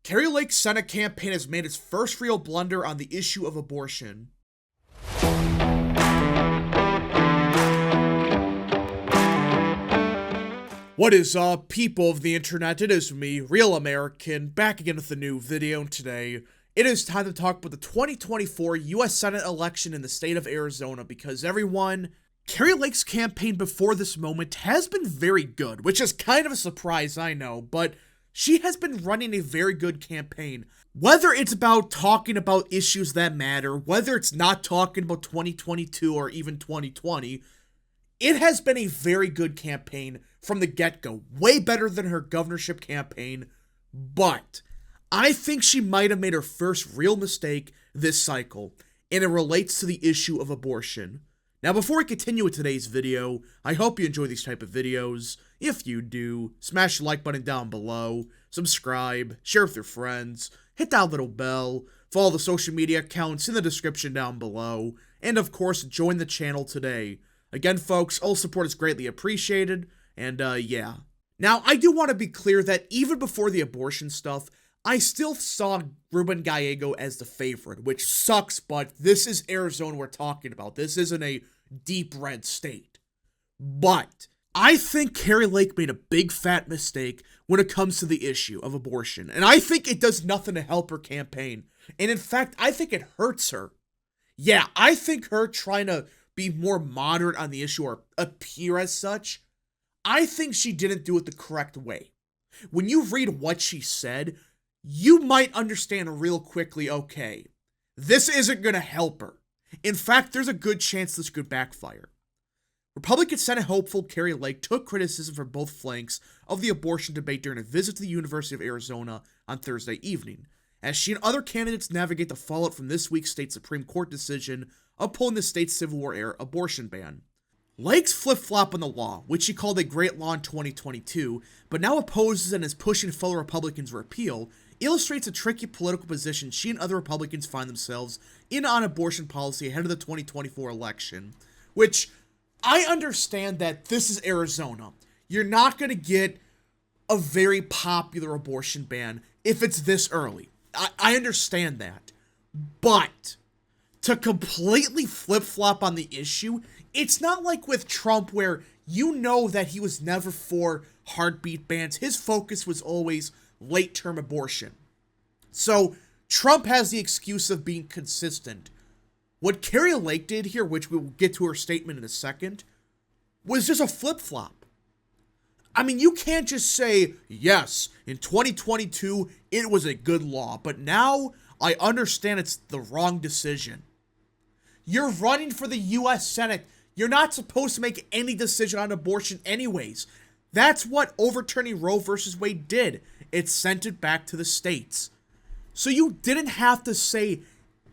Kari Lake's Senate campaign has made its first real blunder on the issue of abortion. What is up, people of the internet? It is me, Real American, back again with a new video, and today it is time to talk about the 2024 U.S. Senate election in the state of Arizona, because everyone, Kari Lake's campaign before this moment has been very good, which is kind of a surprise, I know, but she has been running a very good campaign. Whether it's about talking about issues that matter, whether it's not talking about 2022 or even 2020, it has been a very good campaign from the get-go. Way better than her governorship campaign, but I think she might have made her first real mistake this cycle, and it relates to the issue of abortion. Now, before we continue with today's video, I hope you enjoy these type of videos. If you do, smash the like button down below, subscribe, share with your friends, hit that little bell, follow the social media accounts in the description down below, and of course, join the channel today. Again, folks, all support is greatly appreciated, and yeah. Now, I do want to be clear that even before the abortion stuff, I still saw Ruben Gallego as the favorite, which sucks, but this is Arizona we're talking about. This isn't a deep red state. But I think Kari Lake made a big fat mistake when it comes to the issue of abortion, and I think it does nothing to help her campaign. And in fact, I think it hurts her. Yeah, I think her trying to be more moderate on the issue or appear as such, I think she didn't do it the correct way. When you read what she said, you might understand real quickly, okay, this isn't going to help her. In fact, there's a good chance this could backfire. Republican Senate hopeful Kari Lake took criticism from both flanks of the abortion debate during a visit to the University of Arizona on Thursday evening, as she and other candidates navigate the fallout from this week's state Supreme Court decision upholding the state's Civil War-era abortion ban. Lake's flip-flop on the law, which she called a great law in 2022, but now opposes and is pushing fellow Republicans for repeal, illustrates a tricky political position she and other Republicans find themselves in on abortion policy ahead of the 2024 election, which I understand that this is Arizona. You're not going to get a very popular abortion ban if it's this early. I understand that. But to completely flip-flop on the issue, it's not like with Trump where you know that he was never for heartbeat bans. His focus was always late-term abortion. So Trump has the excuse of being consistent. What Kari Lake did here, which we'll get to her statement in a second, was just a flip-flop. I mean, you can't just say, yes, in 2022, it was a good law, but now I understand it's the wrong decision. You're running for the U.S. Senate. You're not supposed to make any decision on abortion anyways. That's what overturning Roe versus Wade did. It sent it back to the states. So you didn't have to say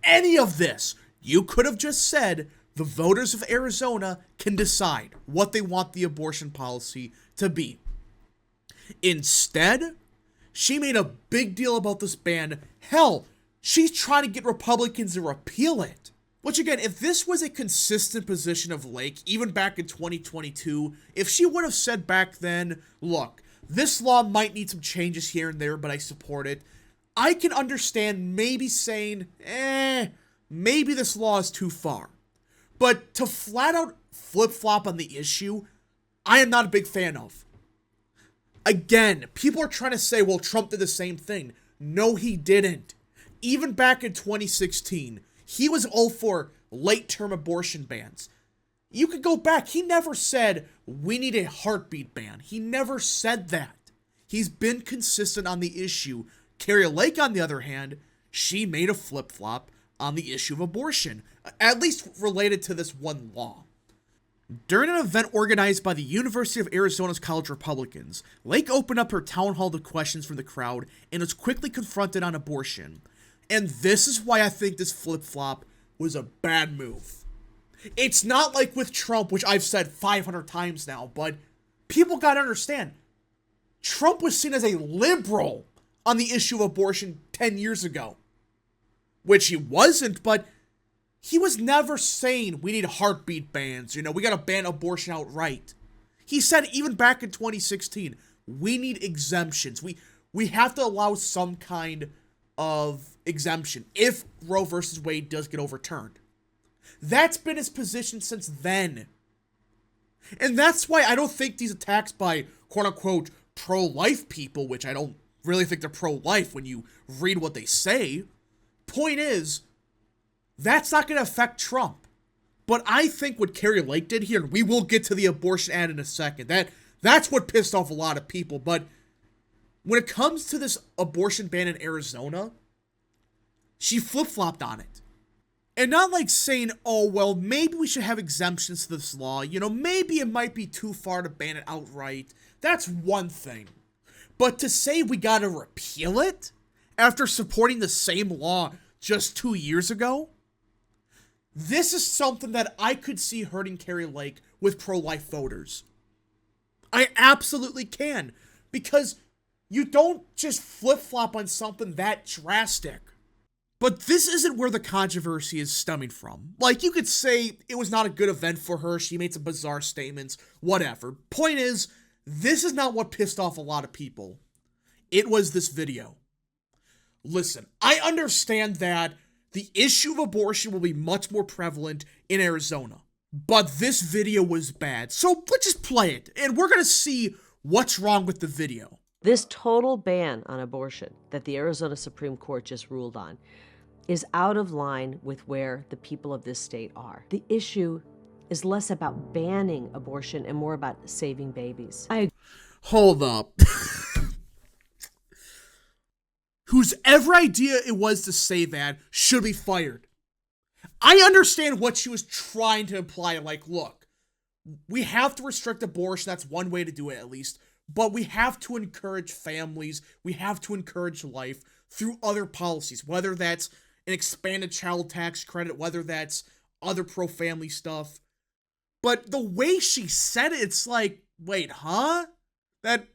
any of this. You could have just said the voters of Arizona can decide what they want the abortion policy to be. Instead, she made a big deal about this ban. Hell, she's trying to get Republicans to repeal it. Which again, if this was a consistent position of Lake, even back in 2022, if she would have said back then, look, this law might need some changes here and there, but I support it, I can understand maybe saying, maybe this law is too far. But to flat out flip-flop on the issue, I am not a big fan of. Again, people are trying to say, well, Trump did the same thing. No, he didn't. Even back in 2016, he was all for late-term abortion bans. You could go back. He never said, we need a heartbeat ban. He never said that. He's been consistent on the issue. Kari Lake, on the other hand, she made a flip-flop on the issue of abortion, at least related to this one law. During an event organized by the University of Arizona's College Republicans, Lake opened up her town hall to questions from the crowd and was quickly confronted on abortion. And this is why I think this flip-flop was a bad move. It's not like with Trump, which I've said 500 times now, but people gotta understand, Trump was seen as a liberal on the issue of abortion 10 years ago. Which he wasn't, but he was never saying we need heartbeat bans, we gotta ban abortion outright. He said even back in 2016, we need exemptions. we have to allow some kind of exemption if Roe versus Wade does get overturned. That's been his position since then. And that's why I don't think these attacks by quote-unquote pro-life people, which I don't really think they're pro-life when you read what they say. Point is, that's not going to affect Trump. But I think what Kari Lake did here, and we will get to the abortion ad in a second, that's what pissed off a lot of people. But when it comes to this abortion ban in Arizona, she flip-flopped on it. And not like saying, oh, well, maybe we should have exemptions to this law. You know, maybe it might be too far to ban it outright. That's one thing. But to say we gotta repeal it after supporting the same law just 2 years ago, this is something that I could see hurting Kari Lake with pro-life voters. I absolutely can. Because you don't just flip-flop on something that drastic. But this isn't where the controversy is stemming from. Like, you could say it was not a good event for her, she made some bizarre statements, whatever. Point is, this is not what pissed off a lot of people. It was this video. Listen, I understand that the issue of abortion will be much more prevalent in Arizona. But this video was bad. So let's just play it, and we're gonna see what's wrong with the video. This total ban on abortion that the Arizona Supreme Court just ruled on is out of line with where the people of this state are. The issue is less about banning abortion and more about saving babies. Hold up. Whosever idea it was to say that should be fired. I understand what she was trying to imply. Like, look, we have to restrict abortion. That's one way to do it, at least. But we have to encourage families. We have to encourage life through other policies, whether that's an expanded child tax credit, whether that's other pro-family stuff. But the way she said it, it's like, wait, huh? That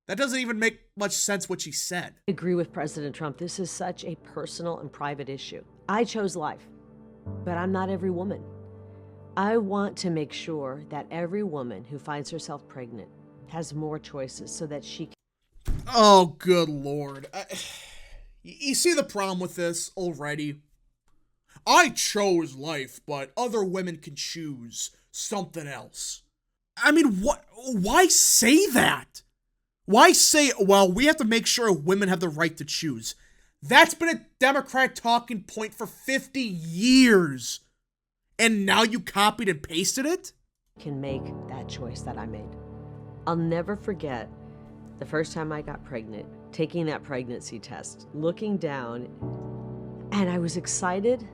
doesn't even make much sense what she said. I agree with President Trump. This is such a personal and private issue. I chose life, but I'm not every woman. I want to make sure that every woman who finds herself pregnant has more choices so that she can... Oh, good Lord. You see the problem with this already? I chose life, but other women can choose something else. I mean, why say that? Why say, well, we have to make sure women have the right to choose? That's been a Democrat talking point for 50 years. And now you copied and pasted it? Can make that choice that I made. I'll never forget the first time I got pregnant, taking that pregnancy test, looking down, and I was excited,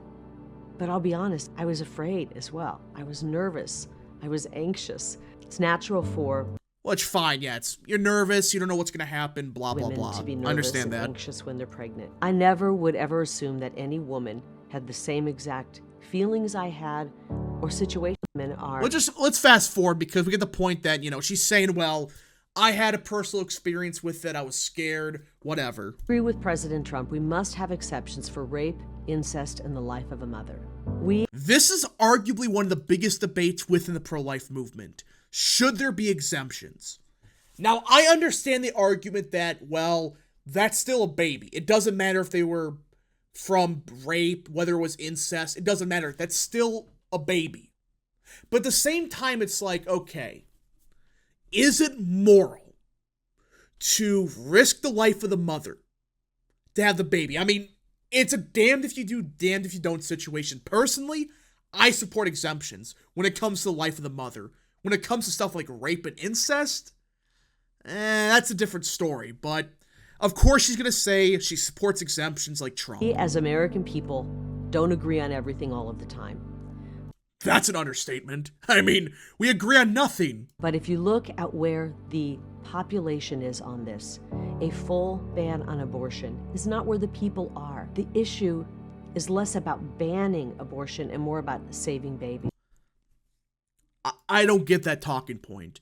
but I'll be honest, I was afraid as well. I was nervous. I was anxious. It's natural for... Well, it's fine, yeah. You're nervous, you don't know what's going to happen, blah, blah, women blah. to be I nervous understand and that. Anxious when they're pregnant. I never would ever assume that any woman had the same exact feelings I had or situation men are. Let's fast forward because we get the point that, you know, she's saying, well, I had a personal experience with it, I was scared, whatever. I agree with President Trump. We must have exceptions for rape, incest, and the life of a mother. This is arguably one of the biggest debates within the pro-life movement. Should there be exemptions? Now, I understand the argument that, well, that's still a baby. It doesn't matter if they were from rape, whether it was incest, it doesn't matter. That's still a baby. But at the same time, it's like, okay, is it moral to risk the life of the mother to have the baby? I mean, it's a damned if you do, damned if you don't situation. Personally, I support exemptions when it comes to the life of the mother. When it comes to stuff like rape and incest, that's a different story. But of course she's going to say she supports exemptions like Trump. We as American people don't agree on everything all of the time. That's an understatement. I mean, we agree on nothing. But if you look at where the population is on this, a full ban on abortion is not where the people are. The issue is less about banning abortion and more about saving babies. I don't get that talking point.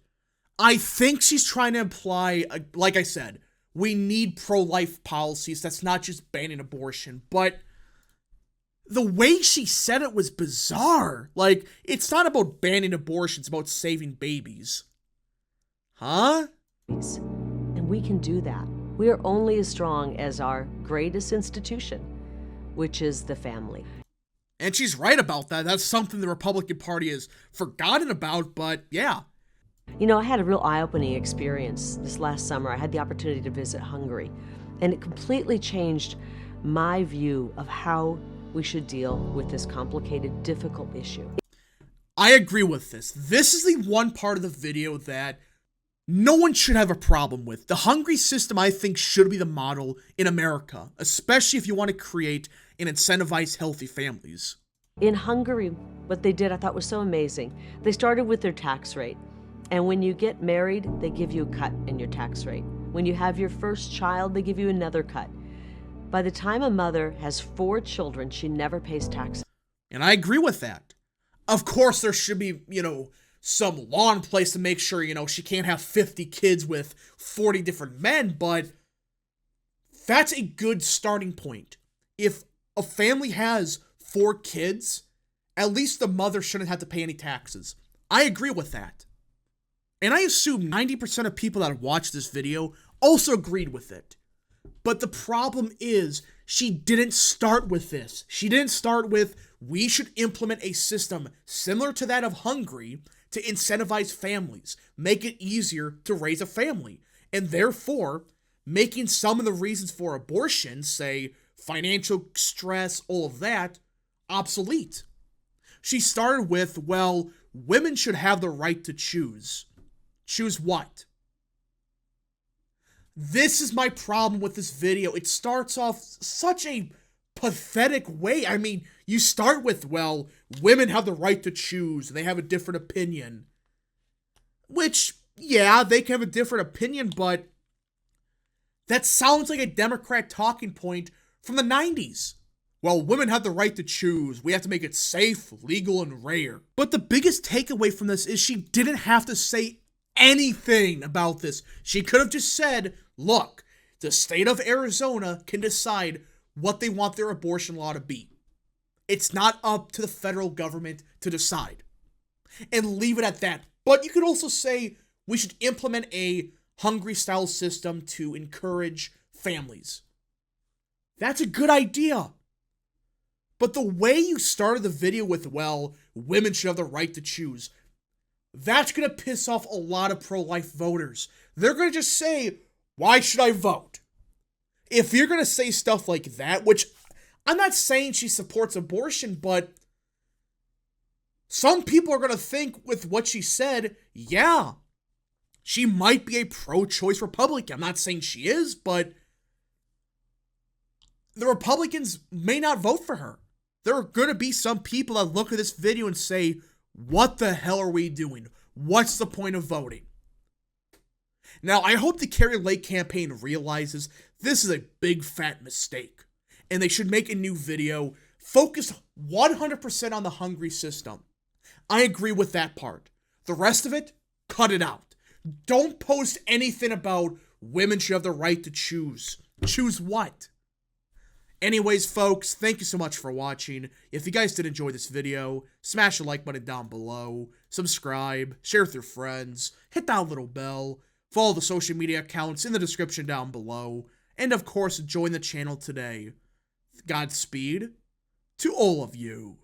I think she's trying to imply, like I said, we need pro-life policies. That's not just banning abortion, but the way she said it was bizarre. Like, it's not about banning abortion, it's about saving babies. Huh? And we can do that We are only as strong as our greatest institution, which is the family. And she's right about that. That's something the Republican Party has forgotten about, but yeah. You know, I had a real eye-opening experience this last summer. I had the opportunity to visit Hungary, and it completely changed my view of how we should deal with this complicated, difficult issue. I agree with this. This is the one part of the video that no one should have a problem with. The Hungary system, I think, should be the model in America, especially if you want to create and incentivize healthy families. In Hungary, what they did I thought was so amazing. They started with their tax rate. And when you get married, they give you a cut in your tax rate. When you have your first child, they give you another cut. By the time a mother has 4 children, she never pays taxes. And I agree with that. Of course, there should be, some law in place to make sure, she can't have 50 kids with 40 different men, but that's a good starting point. If a family has 4 kids, at least the mother shouldn't have to pay any taxes. I agree with that. And I assume 90% of people that watched this video also agreed with it. But the problem is, she didn't start with this. She didn't start with, we should implement a system similar to that of Hungary to incentivize families, make it easier to raise a family, and therefore, making some of the reasons for abortion, say, financial stress, all of that, obsolete. She started with, well, women should have the right to choose. Choose what? This is my problem with this video. It starts off such a pathetic way. I mean, you start with, well, women have the right to choose. They have a different opinion. Which, yeah, they can have a different opinion, but that sounds like a Democrat talking point from the 90s. Well, women have the right to choose. We have to make it safe, legal, and rare. But the biggest takeaway from this is she didn't have to say anything about this. She could have just said, look, the state of Arizona can decide what they want their abortion law to be. It's not up to the federal government to decide. And leave it at that. But you could also say we should implement a Hungary-style system to encourage families. That's a good idea. But the way you started the video with, well, women should have the right to choose, that's going to piss off a lot of pro-life voters. They're going to just say, why should I vote? If you're going to say stuff like that, which I'm not saying she supports abortion, but some people are going to think with what she said, yeah, she might be a pro-choice Republican. I'm not saying she is, but the Republicans may not vote for her. There are going to be some people that look at this video and say, what the hell are we doing? What's the point of voting? Now, I hope the Kari Lake campaign realizes this is a big fat mistake, and they should make a new video focused 100% on the Hungary system. I agree with that part. The rest of it, cut it out. Don't post anything about women should have the right to choose. Choose what? Anyways, folks, thank you so much for watching. If you guys did enjoy this video, smash the like button down below, subscribe, share with your friends, hit that little bell, follow the social media accounts in the description down below, and of course, join the channel today. Godspeed to all of you.